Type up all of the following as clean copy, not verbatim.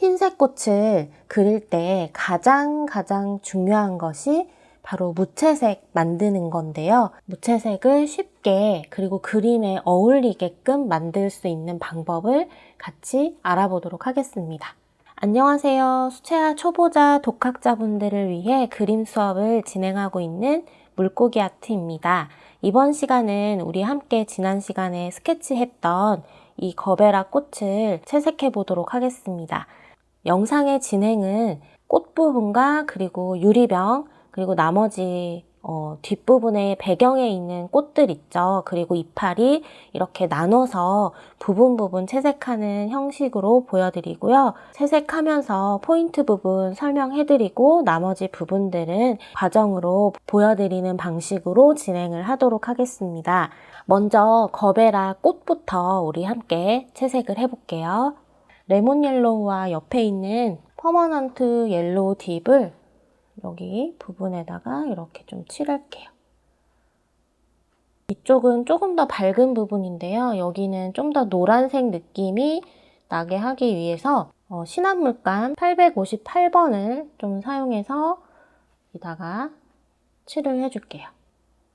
흰색 꽃을 그릴 때 가장 중요한 것이 바로 무채색 만드는 건데요. 무채색을 쉽게 그리고 그림에 어울리게끔 만들 수 있는 방법을 같이 알아보도록 하겠습니다. 안녕하세요. 수채화 초보자 독학자분들을 위해 그림 수업을 진행하고 있는 물고기 아트입니다. 이번 시간은 우리 함께 지난 시간에 스케치했던 이 거베라 꽃을 채색해 보도록 하겠습니다. 영상의 진행은 꽃 부분과 그리고 유리병 그리고 나머지 뒷부분에 배경에 있는 꽃들 있죠. 그리고 이파리 이렇게 나눠서 부분 채색하는 형식으로 보여드리고요. 채색하면서 포인트 부분 설명해드리고 나머지 부분들은 과정으로 보여드리는 방식으로 진행을 하도록 하겠습니다. 먼저 거베라 꽃부터 우리 함께 채색을 해볼게요. 레몬 옐로우와 옆에 있는 퍼머넌트 옐로우 딥을 여기 부분에다가 이렇게 좀 칠할게요. 이쪽은 조금 더 밝은 부분인데요. 여기는 좀 더 노란색 느낌이 나게 하기 위해서 진한물감 858번을 좀 사용해서 여기다가 칠을 해줄게요.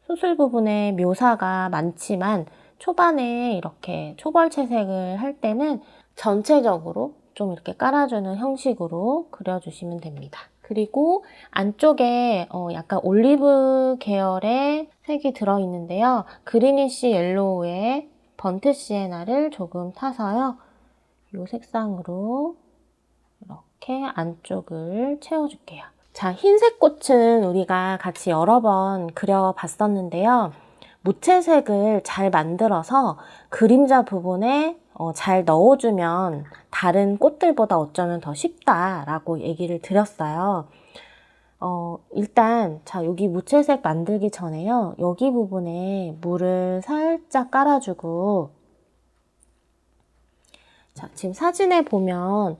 수술 부분에 묘사가 많지만 초반에 이렇게 초벌 채색을 할 때는 전체적으로 좀 이렇게 깔아주는 형식으로 그려주시면 됩니다. 그리고 안쪽에 약간 올리브 계열의 색이 들어있는데요. 그리니쉬 옐로우에 번트 시에나를 조금 타서요. 이 색상으로 이렇게 안쪽을 채워줄게요. 자, 흰색 꽃은 우리가 같이 여러 번 그려봤었는데요. 무채색을 잘 만들어서 그림자 부분에 잘 넣어주면 다른 꽃들보다 어쩌면 더 쉽다라고 얘기를 드렸어요. 일단 자, 여기 무채색 만들기 전에요. 여기 부분에 물을 살짝 깔아주고 자, 지금 사진에 보면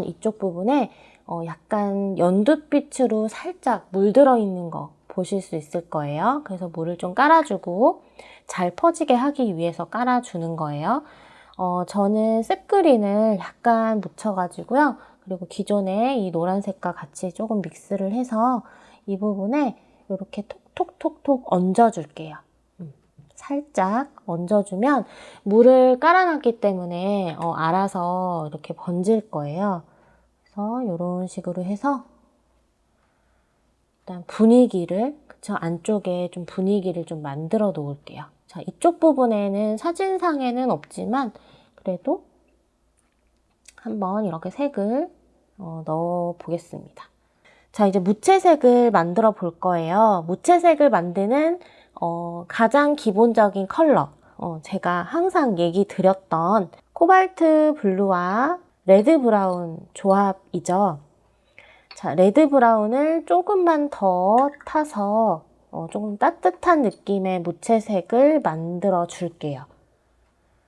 이쪽 부분에 약간 연두빛으로 살짝 물들어 있는 거 보실 수 있을 거예요. 그래서 물을 좀 깔아주고 잘 퍼지게 하기 위해서 깔아주는 거예요. 저는 셉그린을 약간 묻혀가지고요. 그리고 기존에 이 노란색과 같이 조금 믹스를 해서 이 부분에 이렇게 톡톡톡톡 얹어줄게요. 살짝 얹어주면 물을 깔아놨기 때문에 알아서 이렇게 번질 거예요. 그래서 이런 식으로 해서 일단 분위기를 안쪽에 좀 분위기를 좀 만들어 놓을게요. 자, 이쪽 부분에는 사진상에는 없지만 그래도 한번 이렇게 색을 넣어 보겠습니다. 자, 이제 무채색을 만들어 볼 거예요. 무채색을 만드는 가장 기본적인 컬러 제가 항상 얘기 드렸던 코발트 블루와 레드 브라운 조합이죠. 자, 레드 브라운을 조금만 더 타서 조금 따뜻한 느낌의 무채색을 만들어 줄게요.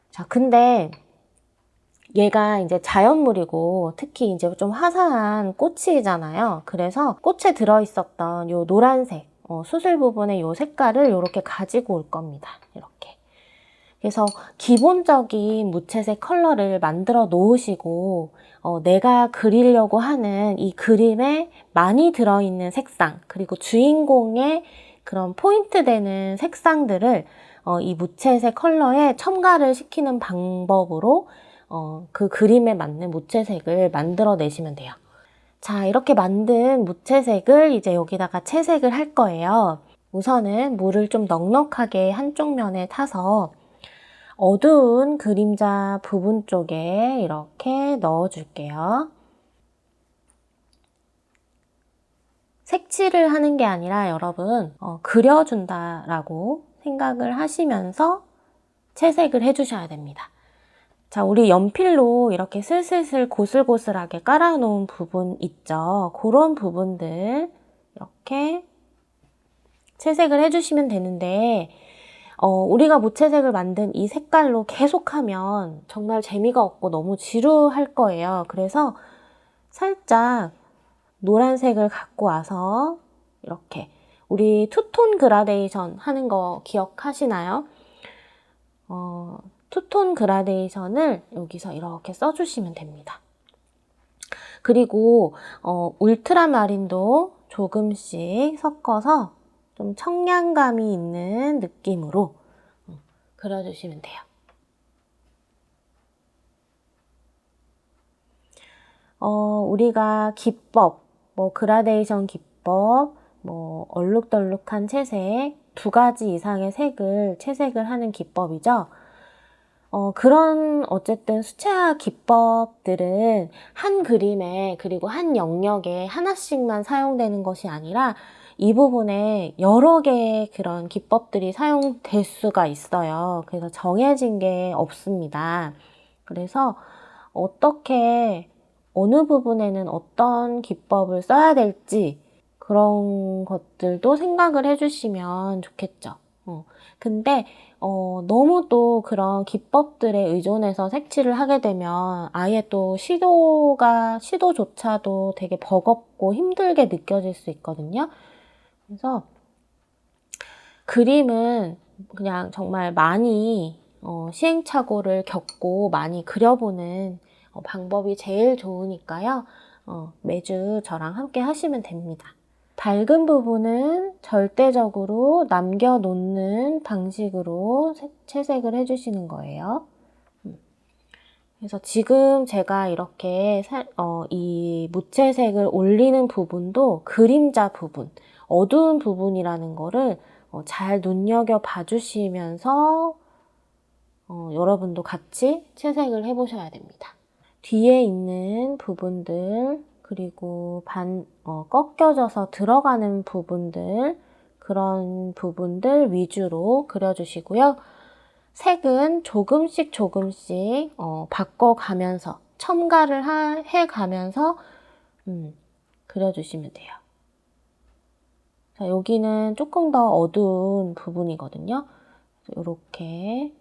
자, 근데 얘가 이제 자연물이고 특히 이제 좀 화사한 꽃이잖아요. 그래서 꽃에 들어있었던 요 노란색 수술 부분의 요 색깔을 이렇게 가지고 올 겁니다. 이렇게. 그래서 기본적인 무채색 컬러를 만들어 놓으시고 내가 그리려고 하는 이 그림에 많이 들어있는 색상 그리고 주인공의 그런 포인트 되는 색상들을 이 무채색 컬러에 첨가를 시키는 방법으로 그 그림에 맞는 무채색을 만들어 내시면 돼요. 자, 이렇게 만든 무채색을 이제 여기다가 채색을 할 거예요. 우선은 물을 좀 넉넉하게 한쪽 면에 타서 어두운 그림자 부분 쪽에 이렇게 넣어줄게요. 색칠을 하는 게 아니라 여러분 그려준다라고 생각을 하시면서 채색을 해주셔야 됩니다. 자, 우리 연필로 이렇게 슬슬슬 고슬고슬하게 깔아놓은 부분 있죠. 그런 부분들 이렇게 채색을 해주시면 되는데 우리가 무채색을 만든 이 색깔로 계속하면 정말 재미가 없고 너무 지루할 거예요. 그래서 살짝 노란색을 갖고 와서 이렇게 우리 투톤 그라데이션 하는 거 기억하시나요? 투톤 그라데이션을 여기서 이렇게 써주시면 됩니다. 그리고 울트라마린도 조금씩 섞어서 좀 청량감이 있는 느낌으로 그려주시면 돼요. 우리가 기법, 그라데이션 기법, 얼룩덜룩한 채색, 2가지 이상의 색을 채색을 하는 기법이죠. 그런 어쨌든 수채화 기법들은 한 그림에 그리고 한 영역에 하나씩만 사용되는 것이 아니라 이 부분에 여러 개의 그런 기법들이 사용될 수가 있어요. 그래서 정해진 게 없습니다. 그래서 어느 부분에는 어떤 기법을 써야 될지 그런 것들도 생각을 해주시면 좋겠죠. 근데 너무 또 그런 기법들에 의존해서 색칠을 하게 되면 아예 또 시도조차도 되게 버겁고 힘들게 느껴질 수 있거든요. 그래서 그림은 그냥 정말 많이 시행착오를 겪고 많이 그려보는 방법이 제일 좋으니까요. 매주 저랑 함께 하시면 됩니다. 밝은 부분은 절대적으로 남겨놓는 방식으로 채색을 해주시는 거예요. 그래서 지금 제가 이렇게 이 무채색을 올리는 부분도 그림자 부분, 어두운 부분이라는 거를 잘 눈여겨봐 주시면서 여러분도 같이 채색을 해보셔야 됩니다. 뒤에 있는 부분들, 그리고 꺾여져서 들어가는 부분들, 그런 부분들 위주로 그려주시고요. 색은 조금씩 바꿔가면서, 첨가를 해가면서 그려주시면 돼요. 자, 여기는 조금 더 어두운 부분이거든요. 이렇게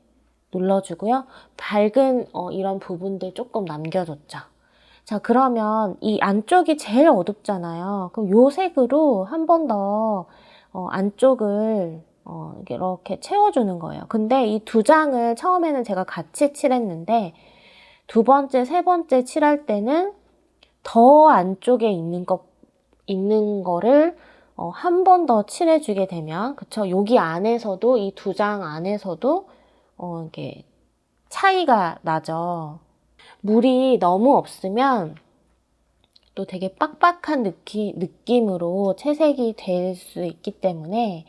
눌러주고요. 밝은 이런 부분들 조금 남겨줬죠. 자, 그러면 이 안쪽이 제일 어둡잖아요. 그럼 요 색으로 한 번 더 안쪽을 이렇게 채워주는 거예요. 근데 이 2장을 처음에는 제가 같이 칠했는데 2번째, 3번째 칠할 때는 더 안쪽에 있는 거를 한 번 더 칠해주게 되면, 그쵸? 여기 안에서도, 이 2장 안에서도 이게 차이가 나죠. 물이 너무 없으면 또 되게 빡빡한 느낌으로 채색이 될 수 있기 때문에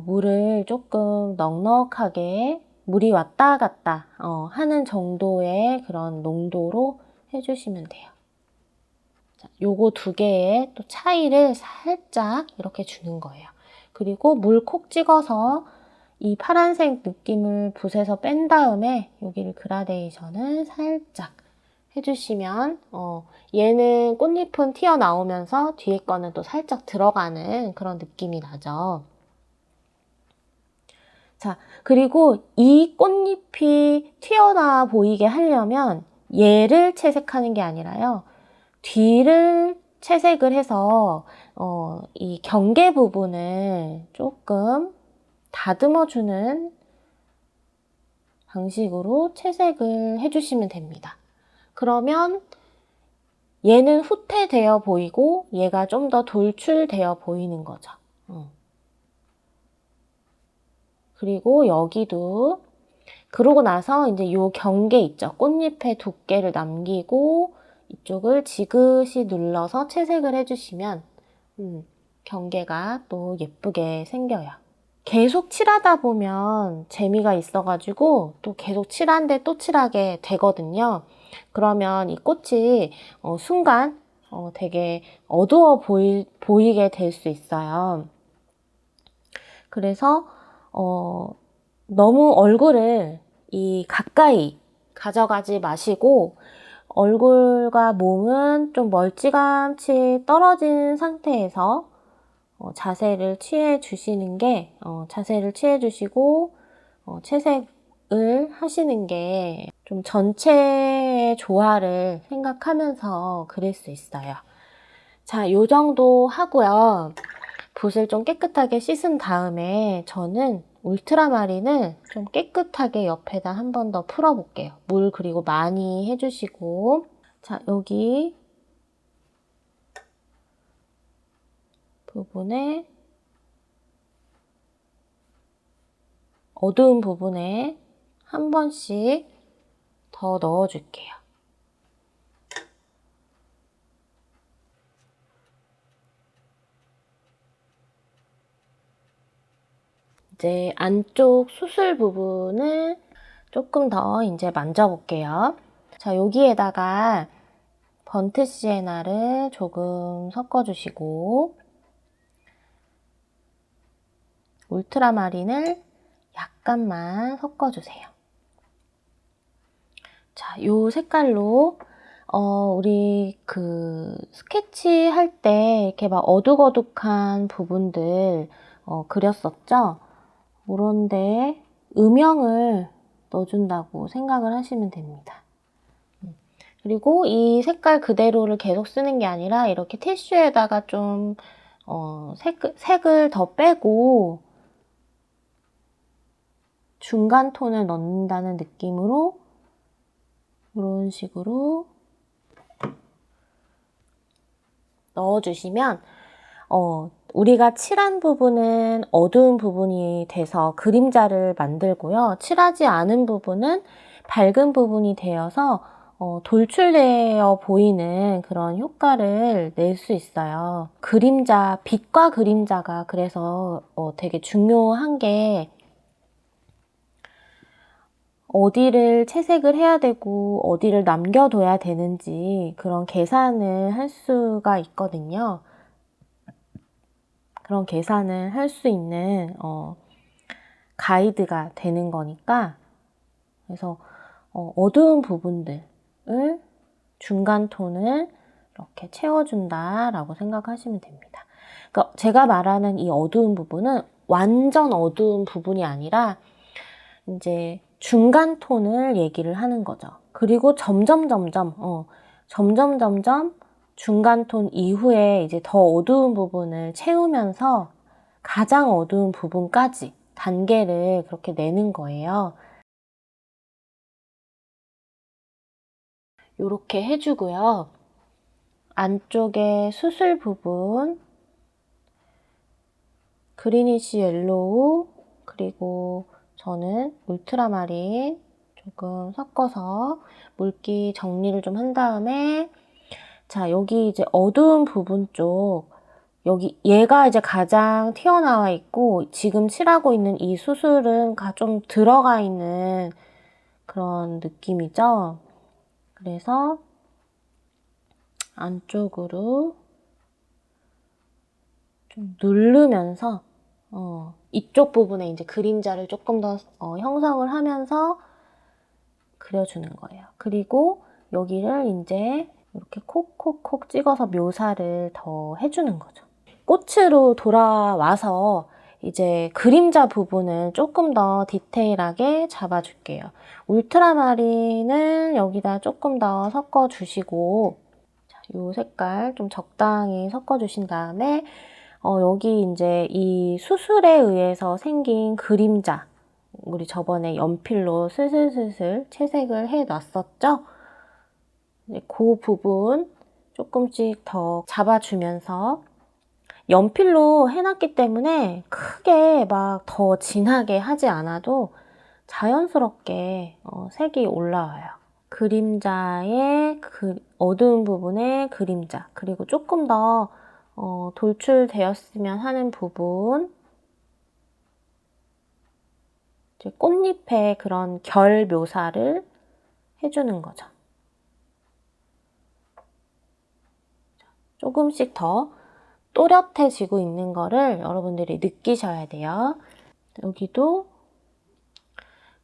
물을 조금 넉넉하게 물이 왔다 갔다 하는 정도의 그런 농도로 해주시면 돼요. 자, 요거 2개의 또 차이를 살짝 이렇게 주는 거예요. 그리고 물 콕 찍어서 이 파란색 느낌을 붓에서 뺀 다음에 여기를 그라데이션을 살짝 해주시면 얘는 꽃잎은 튀어나오면서 뒤에 거는 또 살짝 들어가는 그런 느낌이 나죠. 자, 그리고 이 꽃잎이 튀어나와 보이게 하려면 얘를 채색하는 게 아니라요. 뒤를 채색을 해서 이 경계 부분을 조금 다듬어주는 방식으로 채색을 해주시면 됩니다. 그러면 얘는 후퇴되어 보이고 얘가 좀 더 돌출되어 보이는 거죠. 그리고 여기도 그러고 나서 이제 요 경계 있죠. 꽃잎의 두께를 남기고 이쪽을 지그시 눌러서 채색을 해주시면 경계가 또 예쁘게 생겨요. 계속 칠하다 보면 재미가 있어가지고 또 계속 칠한데 또 칠하게 되거든요. 그러면 이 꽃이 순간 되게 어두워 보이게 될 수 있어요. 그래서 너무 얼굴을 가까이 가져가지 마시고 얼굴과 몸은 좀 멀찌감치 떨어진 상태에서 자세를 취해 주시는 게 자세를 취해 주시고 채색을 하시는 게 좀 전체의 조화를 생각하면서 그릴 수 있어요. 자, 요 정도 하고요. 붓을 좀 깨끗하게 씻은 다음에 저는 울트라마린을 좀 깨끗하게 옆에다 한 번 더 풀어볼게요. 물 그리고 많이 해주시고, 자, 여기 부분에 어두운 부분에 한 번씩 더 넣어줄게요. 이제 안쪽 수술 부분을 조금 더 이제 만져볼게요. 자, 여기에다가 번트 시에나를 조금 섞어주시고 울트라마린을 약간만 섞어주세요. 자, 요 색깔로 우리 그 스케치 할 때 이렇게 막 어둑어둑한 부분들 그렸었죠? 그런데 음영을 넣어준다고 생각을 하시면 됩니다. 그리고 이 색깔 그대로를 계속 쓰는 게 아니라 이렇게 티슈에다가 좀 색을 더 빼고 중간 톤을 넣는다는 느낌으로 이런 식으로 넣어주시면 우리가 칠한 부분은 어두운 부분이 돼서 그림자를 만들고요. 칠하지 않은 부분은 밝은 부분이 되어서 돌출되어 보이는 그런 효과를 낼 수 있어요. 그림자, 빛과 그림자가 그래서 되게 중요한 게 어디를 채색을 해야 되고 어디를 남겨둬야 되는지 그런 계산을 할 수가 있거든요. 그런 계산을 할 수 있는 가이드가 되는 거니까 그래서 어두운 부분들을 중간 톤을 이렇게 채워준다라고 생각하시면 됩니다. 그러니까 제가 말하는 이 어두운 부분은 완전 어두운 부분이 아니라 이제 중간 톤을 얘기를 하는 거죠. 그리고 점점 중간 톤 이후에 이제 더 어두운 부분을 채우면서 가장 어두운 부분까지 단계를 그렇게 내는 거예요. 이렇게 해주고요. 안쪽에 수술 부분, 그리니시 옐로우, 그리고 저는 울트라마린 조금 섞어서 물기 정리를 좀 한 다음에 자, 여기 이제 어두운 부분 쪽 여기 얘가 이제 가장 튀어나와 있고 지금 칠하고 있는 이 수술은 좀 들어가 있는 그런 느낌이죠. 그래서 안쪽으로 좀 누르면서 이쪽 부분에 이제 그림자를 조금 더 형성을 하면서 그려주는 거예요. 그리고 여기를 이제 이렇게 콕콕콕 찍어서 묘사를 더 해주는 거죠. 꽃으로 돌아와서 이제 그림자 부분을 조금 더 디테일하게 잡아줄게요. 울트라마린을 여기다 조금 더 섞어주시고 이 색깔 좀 적당히 섞어주신 다음에 여기 이제 이 수술에 의해서 생긴 그림자 우리 저번에 연필로 슬슬슬슬 채색을 해 놨었죠? 그 부분 조금씩 더 잡아주면서 연필로 해놨기 때문에 크게 막 더 진하게 하지 않아도 자연스럽게 색이 올라와요. 그림자의 어두운 부분의 그림자 그리고 조금 더 돌출되었으면 하는 부분 이제 꽃잎의 그런 결 묘사를 해주는 거죠. 조금씩 더 또렷해지고 있는 거를 여러분들이 느끼셔야 돼요. 여기도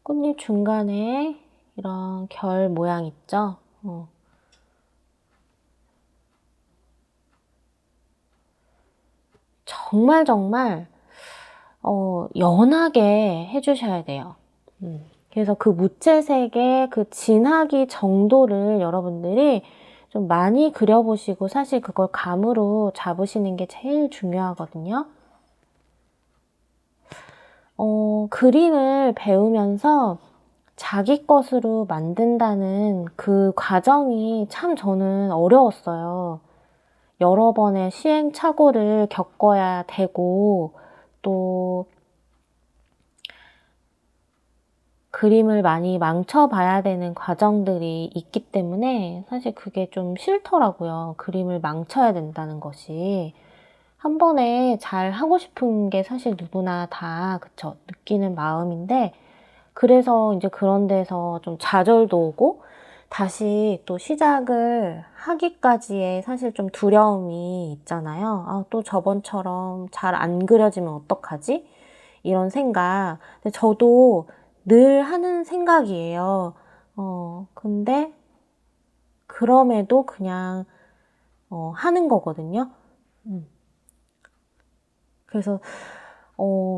꽃잎 중간에 이런 결 모양 있죠? 정말 연하게 해주셔야 돼요. 그래서 그 무채색의 그 진하기 정도를 여러분들이 좀 많이 그려보시고 사실 그걸 감으로 잡으시는 게 제일 중요하거든요. 그림을 배우면서 자기 것으로 만든다는 그 과정이 참 저는 어려웠어요. 여러 번의 시행착오를 겪어야 되고 또 그림을 많이 망쳐봐야 되는 과정들이 있기 때문에 사실 그게 좀 싫더라고요. 그림을 망쳐야 된다는 것이. 한 번에 잘 하고 싶은 게 사실 누구나 다 그쵸 느끼는 마음인데 그래서 이제 그런 데서 좀 좌절도 오고 다시 또 시작을 하기까지의 사실 좀 두려움이 있잖아요. 아, 또 저번처럼 잘 안 그려지면 어떡하지? 이런 생각. 근데 저도 늘 하는 생각이에요. 근데 그럼에도 그냥 하는 거거든요. 그래서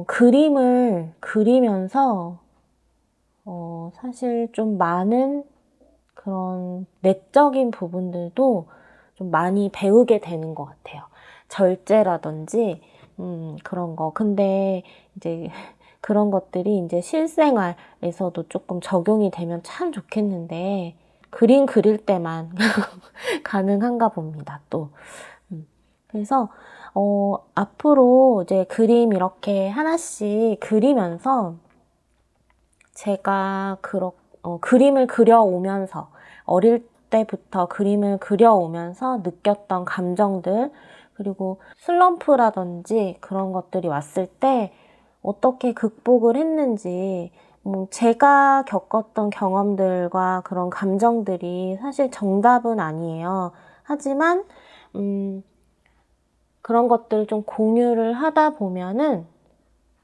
그림을 그리면서 사실 좀 많은 그런 내적인 부분들도 좀 많이 배우게 되는 것 같아요. 절제라든지 그런 거. 근데 이제 그런 것들이 이제 실생활에서도 조금 적용이 되면 참 좋겠는데 그림 그릴 때만 가능한가 봅니다. 또 그래서 앞으로 이제 그림 이렇게 하나씩 그리면서 제가 그림을 그려오면서 어릴 때부터 그림을 그려오면서 느꼈던 감정들 그리고 슬럼프라든지 그런 것들이 왔을 때 어떻게 극복을 했는지 제가 겪었던 경험들과 그런 감정들이 사실 정답은 아니에요. 하지만 그런 것들을 좀 공유를 하다 보면은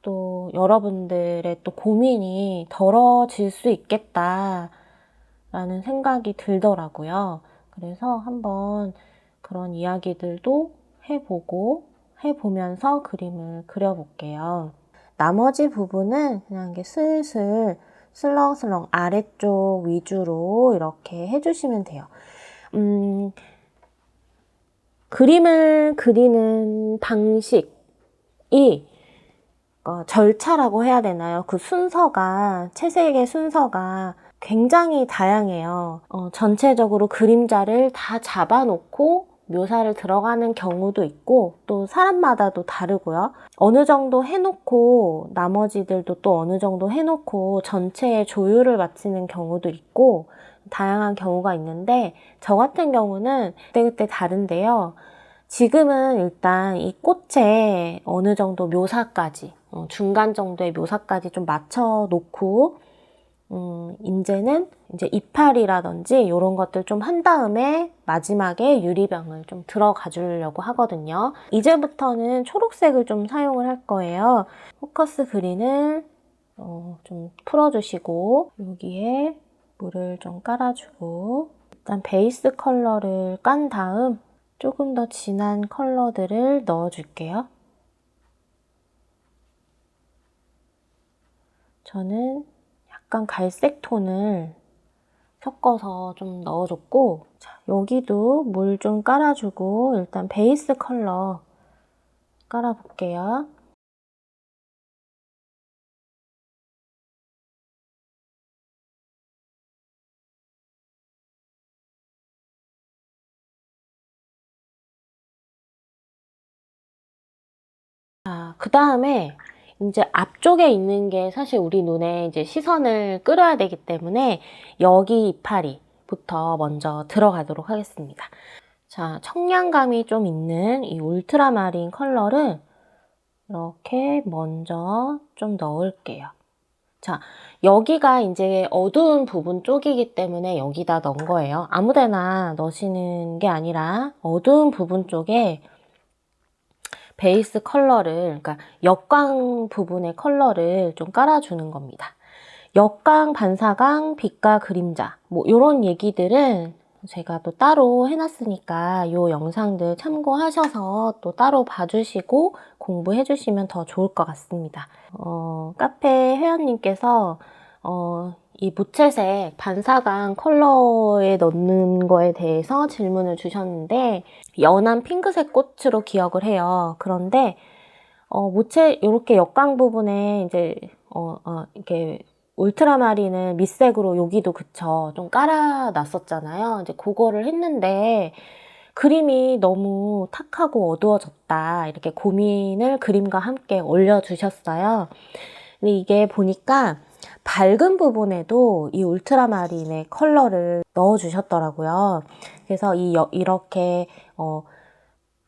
또 여러분들의 또 고민이 덜어질 수 있겠다라는 생각이 들더라고요. 그래서 한번 그런 이야기들도 해보면서 그림을 그려볼게요. 나머지 부분은 그냥 이렇게 슬슬 슬렁슬렁 아래쪽 위주로 이렇게 해주시면 돼요. 그림을 그리는 방식이 절차라고 해야 되나요? 그 순서가, 채색의 순서가 굉장히 다양해요. 전체적으로 그림자를 다 잡아놓고 묘사를 들어가는 경우도 있고 또 사람마다도 다르고요. 어느 정도 해놓고 나머지들도 또 어느 정도 해놓고 전체에 조율을 맞추는 경우도 있고 다양한 경우가 있는데 저 같은 경우는 그때그때 다른데요. 지금은 일단 이 꽃에 어느 정도 묘사까지 중간 정도의 묘사까지 좀 맞춰 놓고 이제는 이제 이파리라든지 이런 것들 좀 한 다음에 마지막에 유리병을 좀 들어가 주려고 하거든요. 이제부터는 초록색을 좀 사용을 할 거예요. 포커스 그린을 좀 풀어주시고 여기에 물을 좀 깔아주고 일단 베이스 컬러를 깐 다음 조금 더 진한 컬러들을 넣어줄게요. 저는 약간 갈색 톤을 섞어서 좀 넣어줬고 자, 여기도 물 좀 깔아주고 일단 베이스 컬러 깔아볼게요. 그 다음에 이제 앞쪽에 있는 게 사실 우리 눈에 이제 시선을 끌어야 되기 때문에 여기 이파리부터 먼저 들어가도록 하겠습니다. 자, 청량감이 좀 있는 이 울트라마린 컬러를 이렇게 먼저 좀 넣을게요. 자, 여기가 이제 어두운 부분 쪽이기 때문에 여기다 넣은 거예요. 아무데나 넣으시는 게 아니라 어두운 부분 쪽에 베이스 컬러를, 그러니까 역광 부분의 컬러를 좀 깔아주는 겁니다. 역광, 반사광, 빛과 그림자 뭐 이런 얘기들은 제가 또 따로 해놨으니까 이 영상들 참고하셔서 또 따로 봐주시고 공부해 주시면 더 좋을 것 같습니다. 카페 회원님께서 이 무채색 반사광 컬러에 넣는 거에 대해서 질문을 주셨는데 연한 핑크색 꽃으로 기억을 해요. 그런데 이렇게 역광 부분에 이제 이렇게 울트라마린을 밑색으로 여기도 그쵸 좀 깔아놨었잖아요. 이제 그거를 했는데 그림이 너무 탁하고 어두워졌다. 이렇게 고민을 그림과 함께 올려주셨어요. 근데 이게 보니까 밝은 부분에도 이 울트라마린의 컬러를 넣어주셨더라고요. 그래서 이렇게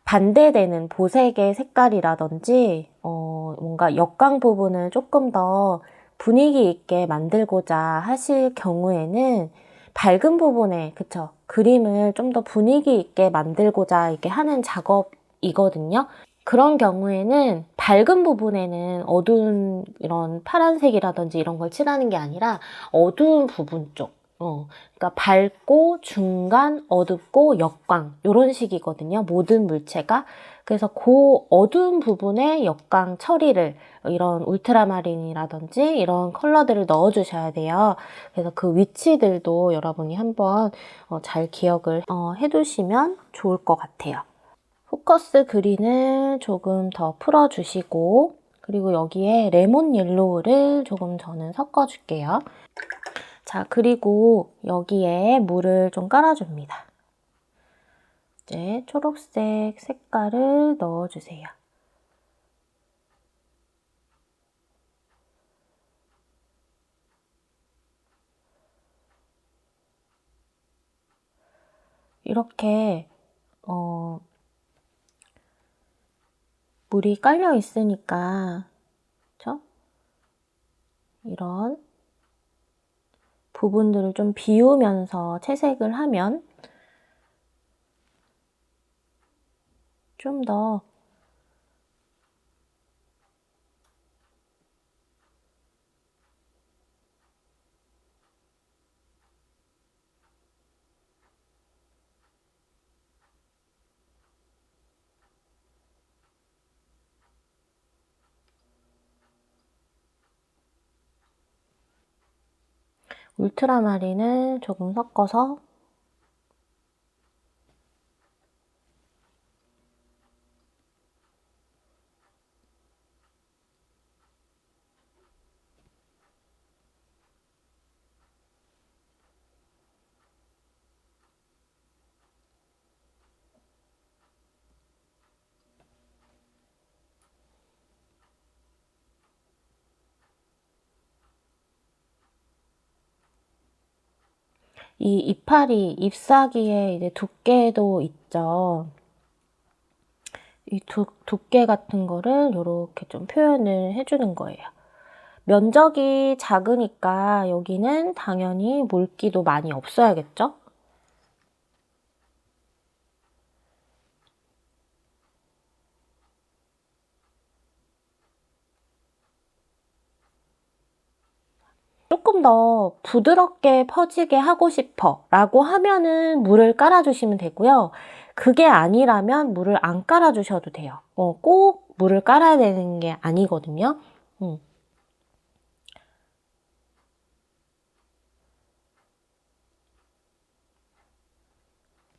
반대되는 보색의 색깔이라든지 뭔가 역광 부분을 조금 더 분위기 있게 만들고자 하실 경우에는 밝은 부분에, 그쵸? 그림을 좀 더 분위기 있게 만들고자 이렇게 하는 작업이거든요. 그런 경우에는 밝은 부분에는 어두운 이런 파란색이라든지 이런 걸 칠하는 게 아니라 어두운 부분 쪽, 그러니까 밝고 중간, 어둡고 역광 이런 식이거든요. 모든 물체가. 그래서 그 어두운 부분에 역광 처리를 이런 울트라마린이라든지 이런 컬러들을 넣어주셔야 돼요. 그래서 그 위치들도 여러분이 한번 잘 기억을 해두시면 좋을 것 같아요. 포커스 그린을 조금 더 풀어주시고, 그리고 여기에 레몬 옐로우를 조금 저는 섞어줄게요. 자, 그리고 여기에 물을 좀 깔아줍니다. 이제 초록색 색깔을 넣어주세요. 이렇게 물이 깔려 있으니까, 그쵸? 이런 부분들을 좀 비우면서 채색을 하면 좀 더 울트라마린을 조금 섞어서 이 이파리, 잎사귀의 이제 두께도 있죠. 이 두께 같은 거를 이렇게 좀 표현을 해주는 거예요. 면적이 작으니까 여기는 당연히 물기도 많이 없어야겠죠? 조금 더 부드럽게 퍼지게 하고 싶어 라고 하면은 물을 깔아주시면 되고요. 그게 아니라면 물을 안 깔아주셔도 돼요. 꼭 물을 깔아야 되는 게 아니거든요.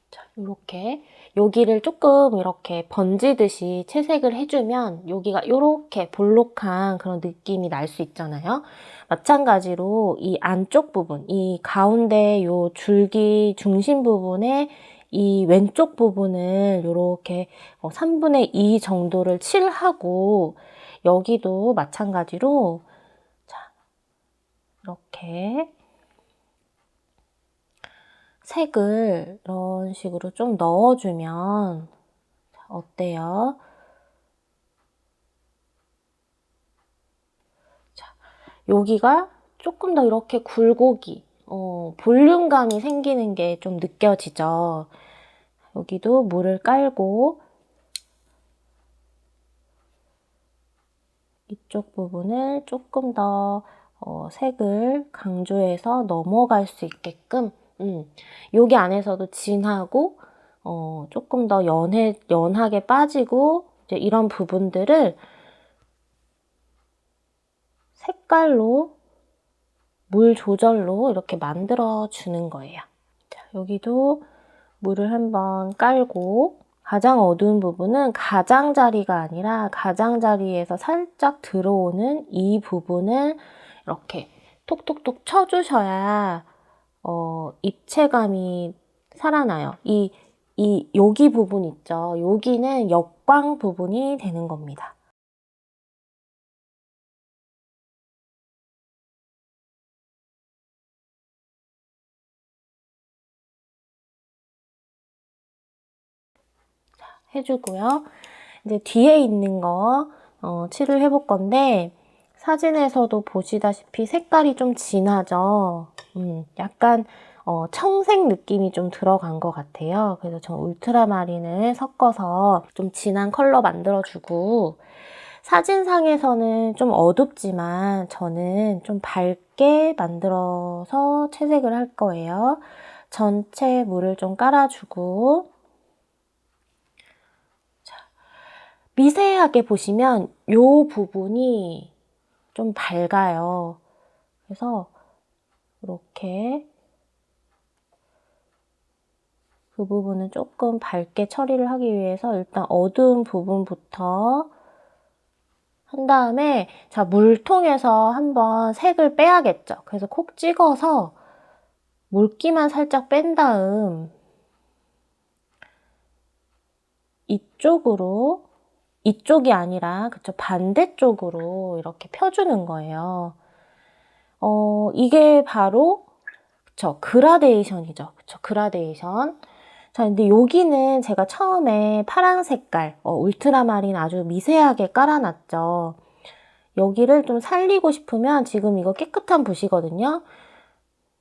자, 이렇게 여기를 조금 이렇게 번지듯이 채색을 해주면 여기가 이렇게 볼록한 그런 느낌이 날 수 있잖아요. 마찬가지로 이 안쪽 부분, 이 가운데 요 줄기 중심 부분에 이 왼쪽 부분을 이렇게 3분의 2 정도를 칠하고 여기도 마찬가지로 자, 이렇게 색을 이런 식으로 좀 넣어주면 어때요? 자, 여기가 조금 더 이렇게 굴곡이, 볼륨감이 생기는 게 좀 느껴지죠? 여기도 물을 깔고 이쪽 부분을 조금 더 색을 강조해서 넘어갈 수 있게끔 여기 안에서도 진하고 조금 더 연하게 빠지고 이제 이런 부분들을 색깔로 물 조절로 이렇게 만들어 주는 거예요. 자, 여기도 물을 한번 깔고 가장 어두운 부분은 가장자리가 아니라 가장자리에서 살짝 들어오는 이 부분을 이렇게 톡톡톡 쳐주셔야 입체감이 살아나요. 이 여기 부분 있죠. 여기는 역광 부분이 되는 겁니다. 자, 해주고요. 이제 뒤에 있는 거 칠을 해볼 건데, 사진에서도 보시다시피 색깔이 좀 진하죠. 약간 청색 느낌이 좀 들어간 것 같아요. 그래서 저 울트라마린을 섞어서 좀 진한 컬러 만들어주고, 사진상에서는 좀 어둡지만 저는 좀 밝게 만들어서 채색을 할 거예요. 전체 물을 좀 깔아주고, 미세하게 보시면 이 부분이 좀 밝아요. 그래서 이렇게 그 부분은 조금 밝게 처리를 하기 위해서 일단 어두운 부분부터 한 다음에, 자, 물통에서 한번 색을 빼야겠죠. 그래서 콕 찍어서 물기만 살짝 뺀 다음 이쪽으로, 이쪽이 아니라 그쵸, 반대쪽으로 이렇게 펴주는 거예요. 이게 바로 그쵸, 그라데이션이죠. 그쵸, 그라데이션. 자, 근데 여기는 제가 처음에 파란 색깔, 울트라마린 아주 미세하게 깔아놨죠. 여기를 좀 살리고 싶으면 지금 이거 깨끗한 붓이거든요.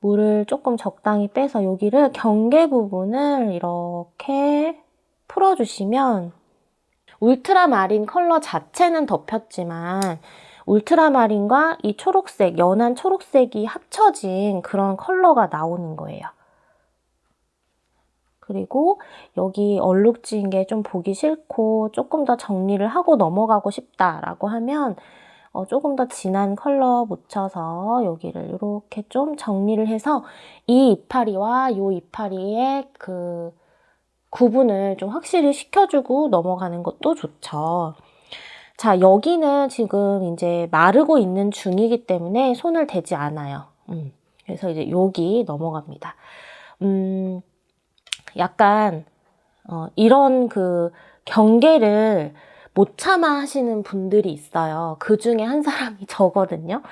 물을 조금 적당히 빼서 여기를 경계 부분을 이렇게 풀어주시면, 울트라마린 컬러 자체는 덮였지만 울트라마린과 이 초록색, 연한 초록색이 합쳐진 그런 컬러가 나오는 거예요. 그리고 여기 얼룩진 게 좀 보기 싫고 조금 더 정리를 하고 넘어가고 싶다라고 하면 조금 더 진한 컬러 묻혀서 여기를 이렇게 좀 정리를 해서 이 이파리와 이 이파리의 그 구분을 좀 확실히 시켜주고 넘어가는 것도 좋죠. 자, 여기는 지금 이제 마르고 있는 중이기 때문에 손을 대지 않아요. 그래서 이제 여기 넘어갑니다. 약간 이런 그 경계를 못 참아 하시는 분들이 있어요. 그 중에 한 사람이 저거든요.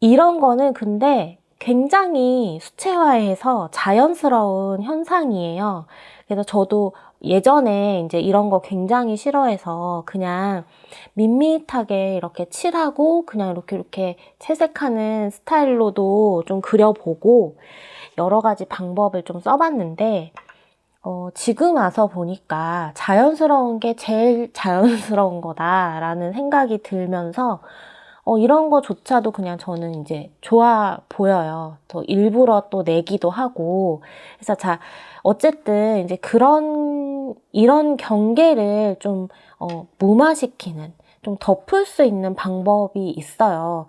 이런 거는 근데 굉장히 수채화해서 자연스러운 현상이에요. 그래서 저도 예전에 이제 이런 거 굉장히 싫어해서 그냥 밋밋하게 이렇게 칠하고 그냥 이렇게 채색하는 스타일로도 좀 그려보고 여러 가지 방법을 좀 써봤는데, 지금 와서 보니까 자연스러운 게 제일 자연스러운 거다라는 생각이 들면서 이런 거조차도 그냥 저는 이제 좋아 보여요. 더 일부러 또 내기도 하고. 그래서 자, 어쨌든 이제 이런 경계를 좀 무마시키는, 좀 덮을 수 있는 방법이 있어요.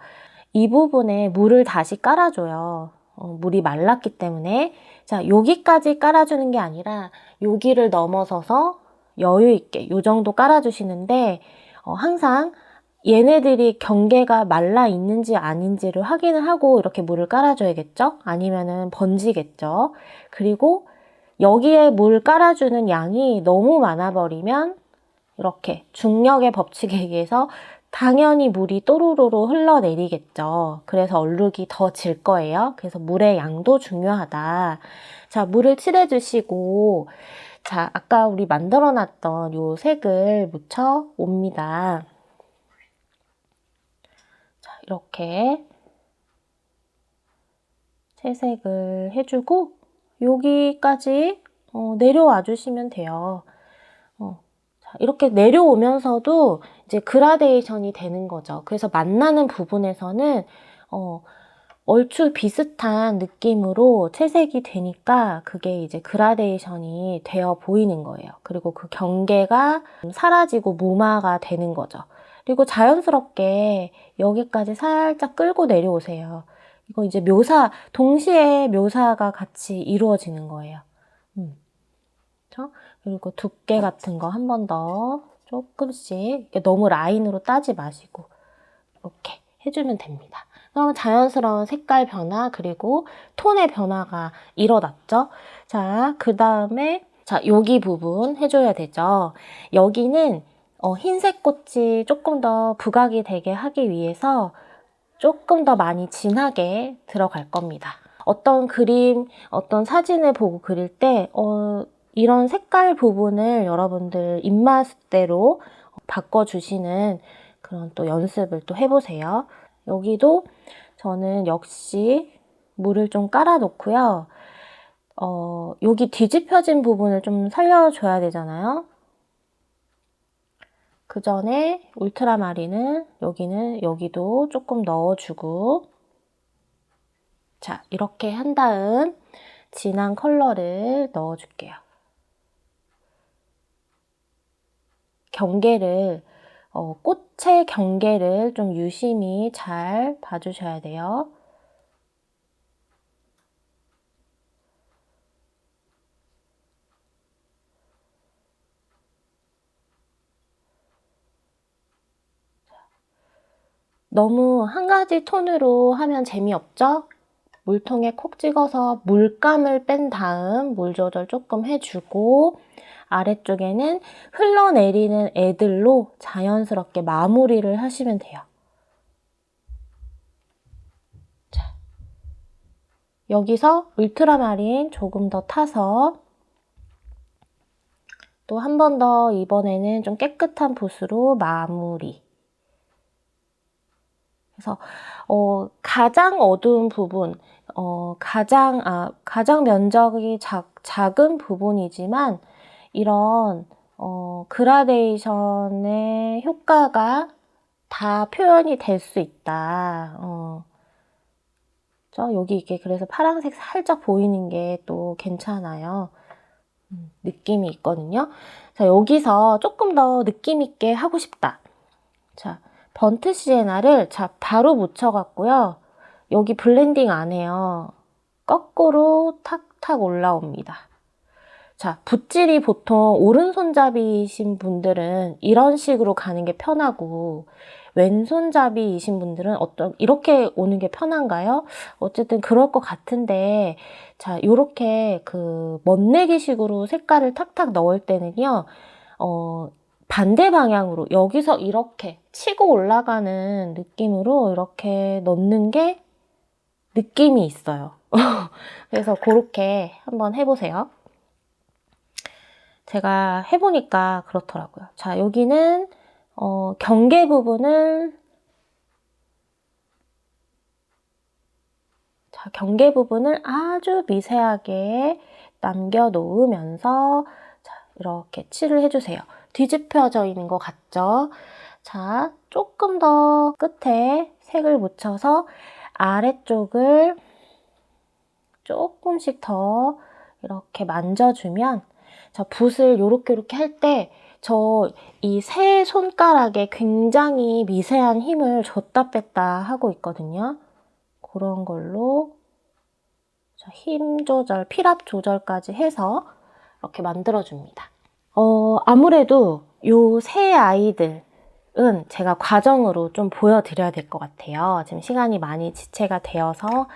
이 부분에 물을 다시 깔아줘요. 물이 말랐기 때문에. 자, 여기까지 깔아주는 게 아니라 여기를 넘어서서 여유 있게 요 정도 깔아주시는데, 항상 얘네들이 경계가 말라 있는지 아닌지를 확인을 하고 이렇게 물을 깔아줘야겠죠? 아니면은 번지겠죠? 그리고 여기에 물 깔아주는 양이 너무 많아버리면 이렇게 중력의 법칙에 의해서 당연히 물이 또르르르 흘러내리겠죠. 그래서 얼룩이 더 질 거예요. 그래서 물의 양도 중요하다. 자, 물을 칠해주시고, 자, 아까 우리 만들어놨던 요 색을 묻혀 옵니다. 자, 이렇게 채색을 해주고, 여기까지 내려와 주시면 돼요. 이렇게 내려오면서도 이제 그라데이션이 되는 거죠. 그래서 만나는 부분에서는 얼추 비슷한 느낌으로 채색이 되니까 그게 이제 그라데이션이 되어 보이는 거예요. 그리고 그 경계가 사라지고 무마가 되는 거죠. 그리고 자연스럽게 여기까지 살짝 끌고 내려오세요. 이거 이제 동시에 묘사가 같이 이루어지는 거예요. 그렇죠? 그리고 두께 같은 거 한 번 더 조금씩, 너무 라인으로 따지 마시고 이렇게 해주면 됩니다. 그럼 자연스러운 색깔 변화 그리고 톤의 변화가 일어났죠. 자, 그 다음에 자, 여기 부분 해줘야 되죠. 여기는 흰색 꽃이 조금 더 부각이 되게 하기 위해서 조금 더 많이 진하게 들어갈 겁니다. 어떤 그림, 어떤 사진을 보고 그릴 때 이런 색깔 부분을 여러분들 입맛대로 바꿔주시는 그런 또 연습을 또 해보세요. 여기도 저는 역시 물을 좀 깔아 놓고요. 여기 뒤집혀진 부분을 좀 살려줘야 되잖아요. 그 전에 울트라마린은 여기도 조금 넣어주고, 자, 이렇게 한 다음 진한 컬러를 넣어줄게요. 경계를, 꽃의 경계를 좀 유심히 잘 봐주셔야 돼요. 너무 한 가지 톤으로 하면 재미없죠? 물통에 콕 찍어서 물감을 뺀 다음 물 조절 조금 해주고, 아래쪽에는 흘러내리는 애들로 자연스럽게 마무리를 하시면 돼요. 자, 여기서 울트라마린 조금 더 타서 또 한 번 더 이번에는 좀 깨끗한 붓으로 마무리. 그래서 가장 어두운 부분, 가장 면적이 작은 부분이지만 이런 그라데이션의 효과가 다 표현이 될 수 있다. 여기 이게 그래서 파란색 살짝 보이는 게 또 괜찮아요. 느낌이 있거든요. 자, 여기서 조금 더 느낌 있게 하고 싶다. 자, 번트 시에나를 바로 묻혀갖고요. 여기 블렌딩 안 해요. 거꾸로 탁탁 올라옵니다. 자, 붓질이 보통 오른손잡이이신 분들은 이런 식으로 가는 게 편하고 왼손잡이이신 분들은 이렇게 오는 게 편한가요? 어쨌든 그럴 것 같은데, 자, 요렇게 멋내기식으로 색깔을 탁탁 넣을 때는요, 반대 방향으로 여기서 이렇게 치고 올라가는 느낌으로 이렇게 넣는 게 느낌이 있어요. 그래서 그렇게 한번 해보세요. 제가 해보니까 그렇더라고요. 자, 여기는 경계 부분을 아주 미세하게 남겨놓으면서 자, 이렇게 칠을 해주세요. 뒤집혀져 있는 것 같죠? 자, 조금 더 끝에 색을 묻혀서 아래쪽을 조금씩 더 이렇게 만져주면 자, 붓을 요렇게 할 때 이 세 손가락에 굉장히 미세한 힘을 줬다 뺐다 하고 있거든요. 그런 걸로 자, 힘 조절, 필압 조절까지 해서 이렇게 만들어줍니다. 아무래도 요 세 아이들은 제가 과정으로 좀 보여드려야 될 것 같아요. 지금 시간이 많이 지체가 되어서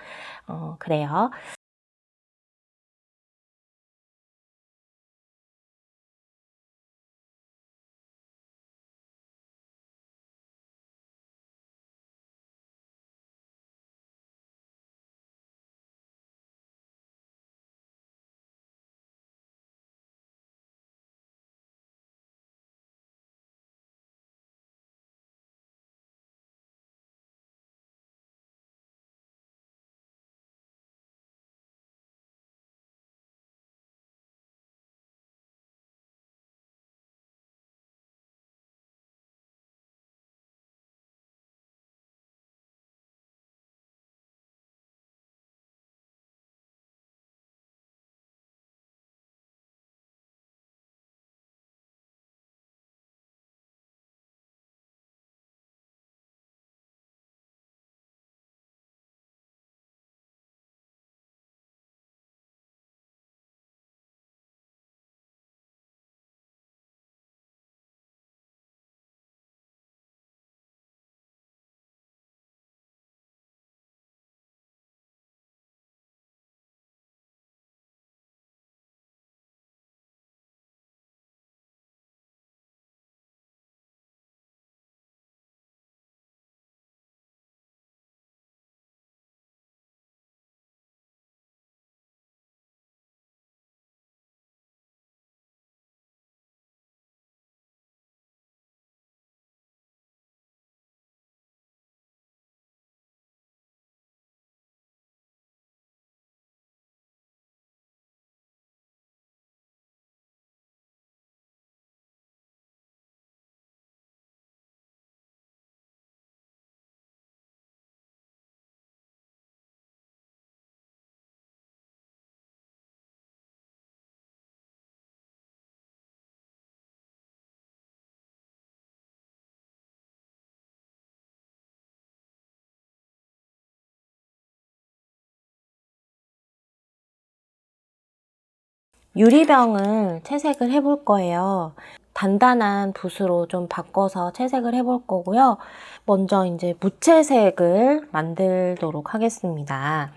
그래요. 유리병을 채색을 해볼 거예요. 단단한 붓으로 좀 바꿔서 채색을 해볼 거고요. 먼저 이제 무채색을 만들도록 하겠습니다.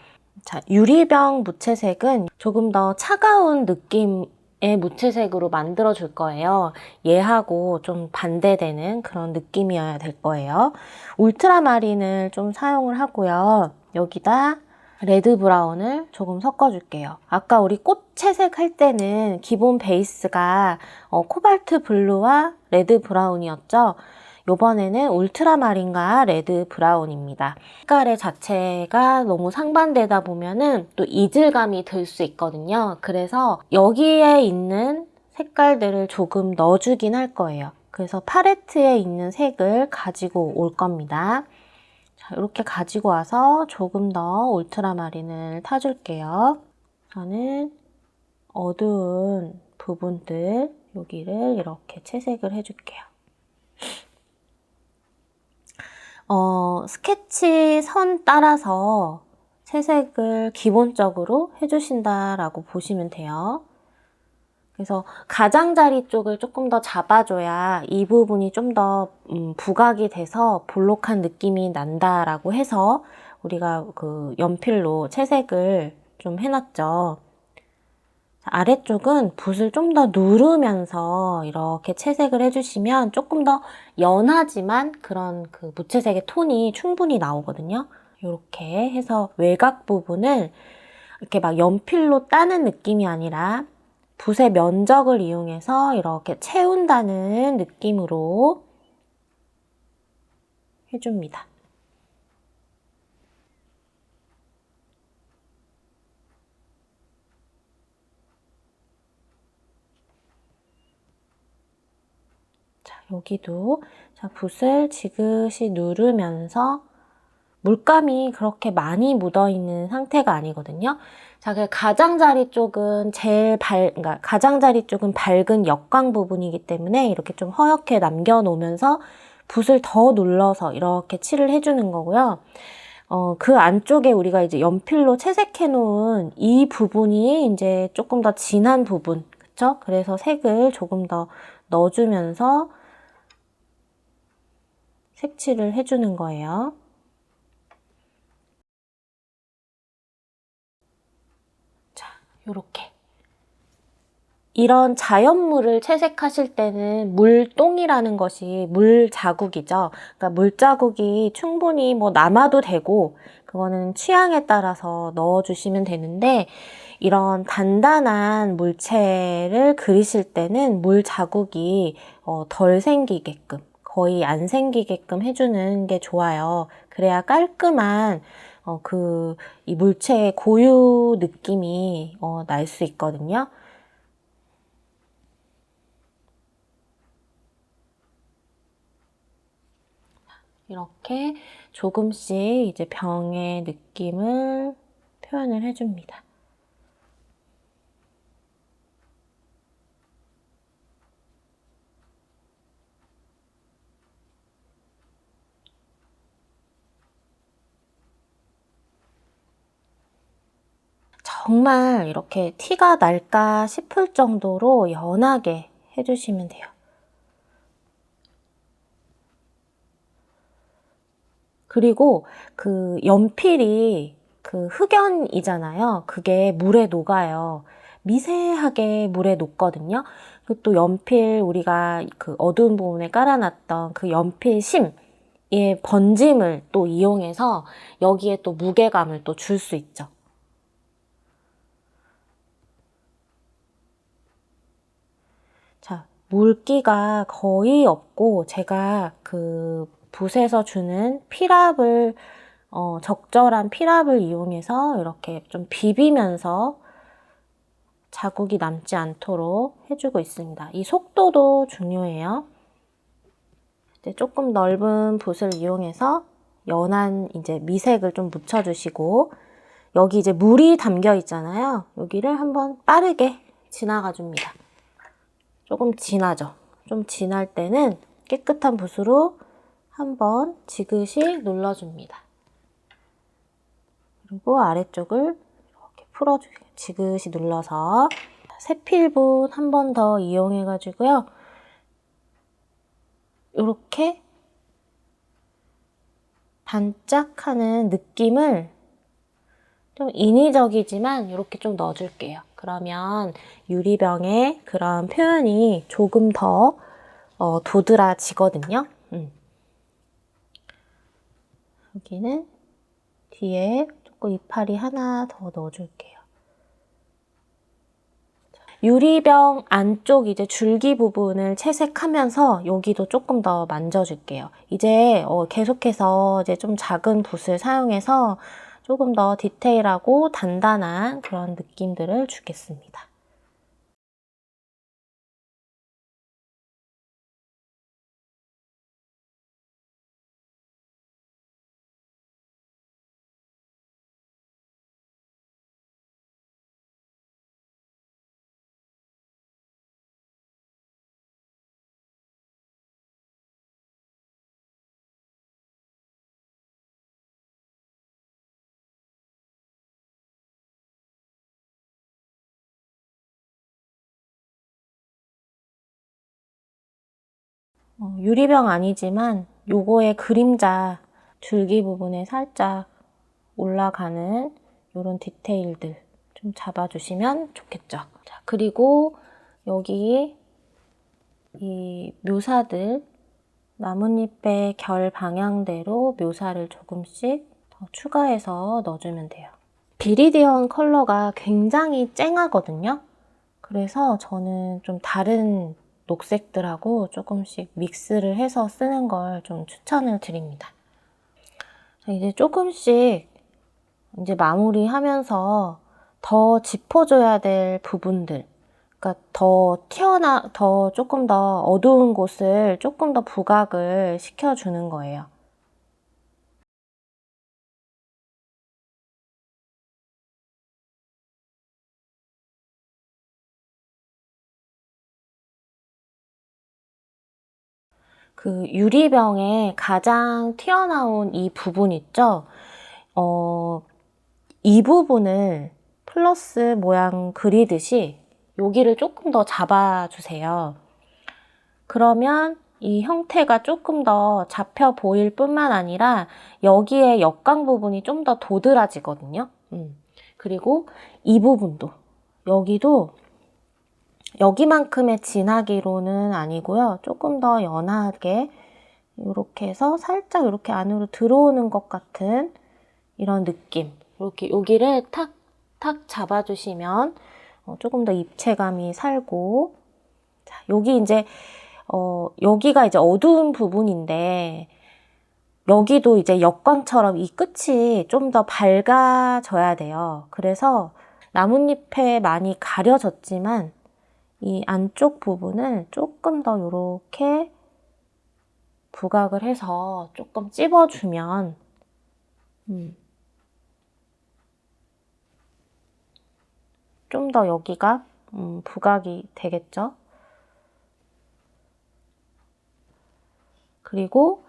자, 유리병 무채색은 조금 더 차가운 느낌의 무채색으로 만들어 줄 거예요. 얘하고 좀 반대되는 그런 느낌이어야 될 거예요. 울트라마린을 좀 사용을 하고요. 여기다 레드 브라운을 조금 섞어줄게요. 아까 우리 꽃 채색할 때는 기본 베이스가 코발트 블루와 레드 브라운이었죠. 이번에는 울트라마린과 레드 브라운입니다. 색깔의 자체가 너무 상반되다 보면은 또 이질감이 들 수 있거든요. 그래서 여기에 있는 색깔들을 조금 넣어주긴 할 거예요. 그래서 팔레트에 있는 색을 가지고 올 겁니다. 자, 이렇게 가지고 와서 조금 더 울트라마린을 타줄게요. 저는 어두운 부분들 여기를 이렇게 채색을 해줄게요. 스케치 선 따라서 채색을 기본적으로 해주신다라고 보시면 돼요. 그래서 가장자리 쪽을 조금 더 잡아줘야 이 부분이 좀 더 부각이 돼서 볼록한 느낌이 난다라고 해서 우리가 그 연필로 채색을 좀 해놨죠. 아래쪽은 붓을 좀 더 누르면서 이렇게 채색을 해주시면 조금 더 연하지만 그런 그 무채색의 톤이 충분히 나오거든요. 이렇게 해서 외곽 부분을 이렇게 막 연필로 따는 느낌이 아니라 붓의 면적을 이용해서 이렇게 채운다는 느낌으로 해줍니다. 자, 여기도 자, 붓을 지그시 누르면서 물감이 그렇게 많이 묻어있는 상태가 아니거든요. 자, 그 가장자리 쪽은 그러니까 가장자리 쪽은 밝은 역광 부분이기 때문에 이렇게 좀 허옇게 남겨놓으면서 붓을 더 눌러서 이렇게 칠을 해주는 거고요. 그 안쪽에 우리가 이제 연필로 채색해 놓은 이 부분이 이제 조금 더 진한 부분, 그쵸? 그래서 색을 조금 더 넣어주면서 색칠을 해주는 거예요. 요렇게. 이런 자연물을 채색하실 때는 물똥이라는 것이 물 자국이죠. 그러니까 물 자국이 충분히 뭐 남아도 되고 그거는 취향에 따라서 넣어주시면 되는데 이런 단단한 물체를 그리실 때는 물 자국이 덜 생기게끔 거의 안 생기게끔 해주는 게 좋아요. 그래야 깔끔한 이 물체의 고유 느낌이 날 수 있거든요. 이렇게 조금씩 이제 병의 느낌을 표현을 해줍니다. 정말 이렇게 티가 날까 싶을 정도로 연하게 해주시면 돼요. 그리고 그 연필이 그 흑연이잖아요. 그게 물에 녹아요. 미세하게 물에 녹거든요. 그리고 또 연필 우리가 그 어두운 부분에 깔아놨던 그 연필 심의 번짐을 또 이용해서 여기에 또 무게감을 또 줄 수 있죠. 자, 물기가 거의 없고 제가 그 붓에서 주는 필압을 적절한 필압을 이용해서 이렇게 좀 비비면서 자국이 남지 않도록 해주고 있습니다. 이 속도도 중요해요. 이제 조금 넓은 붓을 이용해서 연한 이제 미색을 좀 묻혀주시고 여기 이제 물이 담겨 있잖아요. 여기를 한번 빠르게 지나가 줍니다. 조금 진하죠? 좀 진할 때는 깨끗한 붓으로 한번 지그시 눌러줍니다. 그리고 아래쪽을 이렇게 풀어주세요. 지그시 눌러서 세필분 한 번 더 이용해가지고요. 이렇게 반짝하는 느낌을 좀 인위적이지만 이렇게 좀 넣어줄게요. 그러면 유리병의 그런 표현이 조금 더 도드라지거든요. 여기는 뒤에 조금 이파리 하나 더 넣어줄게요. 유리병 안쪽 이제 줄기 부분을 채색하면서 여기도 조금 더 만져줄게요. 이제 계속해서 이제 좀 작은 붓을 사용해서 조금 더 디테일하고 단단한 그런 느낌들을 주겠습니다. 유리병 아니지만 요거의 그림자 줄기 부분에 살짝 올라가는 이런 디테일들 좀 잡아주시면 좋겠죠. 자, 그리고 여기 이 묘사들 나뭇잎의 결 방향대로 묘사를 조금씩 더 추가해서 넣어주면 돼요. 비리디언 컬러가 굉장히 쨍하거든요. 그래서 저는 좀 다른 녹색들하고 조금씩 믹스를 해서 쓰는 걸 좀 추천을 드립니다. 자, 이제 조금씩 이제 마무리하면서 더 짚어줘야 될 부분들, 그러니까 더 조금 더 어두운 곳을 조금 더 부각을 시켜주는 거예요. 그 유리병에 가장 튀어나온 이 부분 있죠? 이 부분을 플러스 모양 그리듯이 여기를 조금 더 잡아주세요. 그러면 이 형태가 조금 더 잡혀 보일 뿐만 아니라 여기에 역광 부분이 좀 더 도드라지거든요. 그리고 이 부분도 여기도 여기만큼의 진하기로는 아니고요. 조금 더 연하게 이렇게 해서 살짝 이렇게 안으로 들어오는 것 같은 이런 느낌. 이렇게 여기를 탁탁 잡아주시면 조금 더 입체감이 살고, 자, 여기 이제 여기가 이제 어두운 부분인데 여기도 이제 역광처럼 이 끝이 좀 더 밝아져야 돼요. 그래서 나뭇잎에 많이 가려졌지만 이 안쪽 부분을 조금 더 이렇게 부각을 해서 조금 찝어주면 좀 더 여기가 부각이 되겠죠. 그리고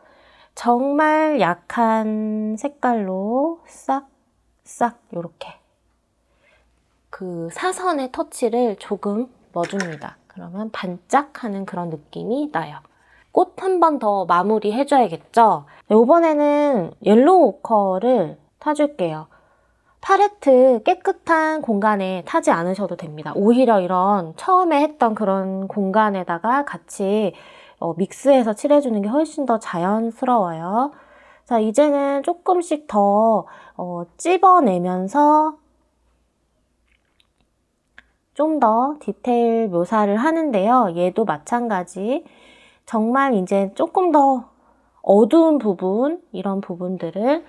정말 약한 색깔로 싹싹 이렇게 그 사선의 터치를 조금 넣어줍니다. 그러면 반짝하는 그런 느낌이 나요. 꽃 한 번 더 마무리 해줘야겠죠? 이번에는 옐로우 오커를 타줄게요. 팔레트 깨끗한 공간에 타지 않으셔도 됩니다. 오히려 이런 처음에 했던 그런 공간에다가 같이 믹스해서 칠해주는 게 훨씬 더 자연스러워요. 자, 이제는 조금씩 더 찝어내면서 좀 더 디테일 묘사를 하는데요. 얘도 마찬가지. 정말 이제 조금 더 어두운 부분, 이런 부분들을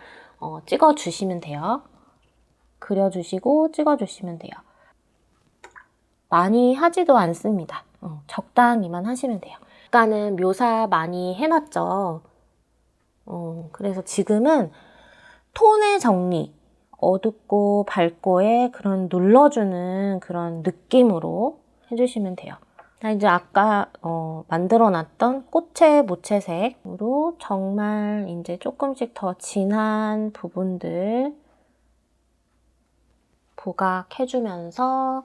찍어주시면 돼요. 그려주시고 찍어주시면 돼요. 많이 하지도 않습니다. 적당히만 하시면 돼요. 아까는 묘사 많이 해놨죠. 그래서 지금은 톤의 정리, 어둡고 밝고의 그런 눌러주는 그런 느낌으로 해주시면 돼요. 이제 아까 만들어놨던 꽃의 무채색으로 정말 이제 조금씩 더 진한 부분들 부각해주면서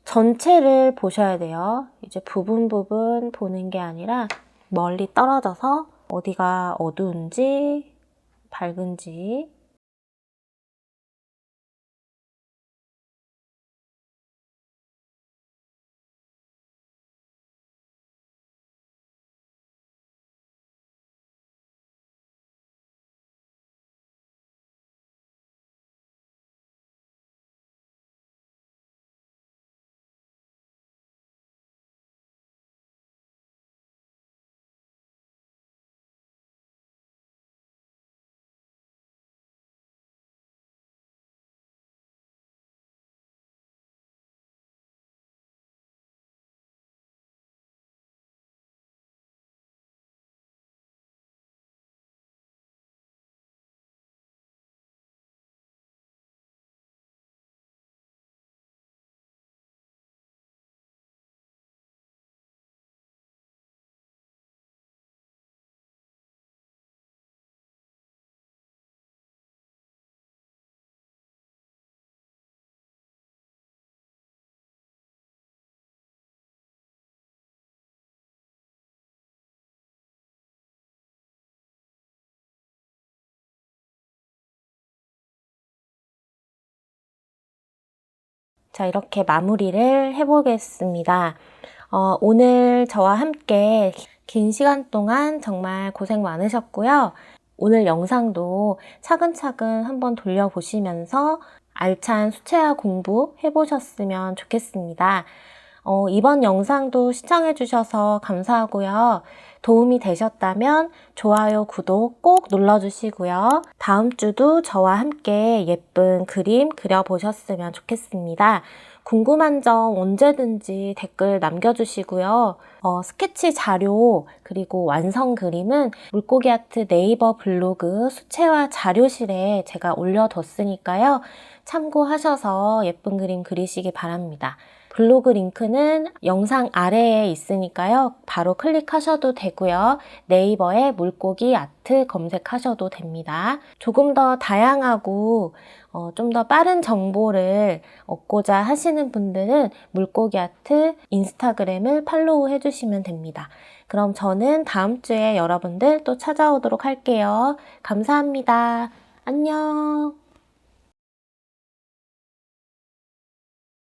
전체를 보셔야 돼요. 이제 부분 보는 게 아니라 멀리 떨어져서 어디가 어두운지 밝은지. 자, 이렇게 마무리를 해보겠습니다. 오늘 저와 함께 긴 시간 동안 정말 고생 많으셨고요. 오늘 영상도 차근차근 한번 돌려보시면서 알찬 수채화 공부 해보셨으면 좋겠습니다. 이번 영상도 시청해주셔서 감사하고요. 도움이 되셨다면 좋아요, 구독 꼭 눌러주시고요. 다음 주도 저와 함께 예쁜 그림 그려보셨으면 좋겠습니다. 궁금한 점 언제든지 댓글 남겨주시고요. 스케치 자료 그리고 완성 그림은 물고기 아트 네이버 블로그 수채화 자료실에 제가 올려뒀으니까요. 참고하셔서 예쁜 그림 그리시기 바랍니다. 블로그 링크는 영상 아래에 있으니까요. 바로 클릭하셔도 되고요. 네이버에 물고기 아트 검색하셔도 됩니다. 조금 더 다양하고 좀 더 빠른 정보를 얻고자 하시는 분들은 물고기 아트 인스타그램을 팔로우 해주시면 됩니다. 그럼 저는 다음 주에 여러분들 또 찾아오도록 할게요. 감사합니다. 안녕.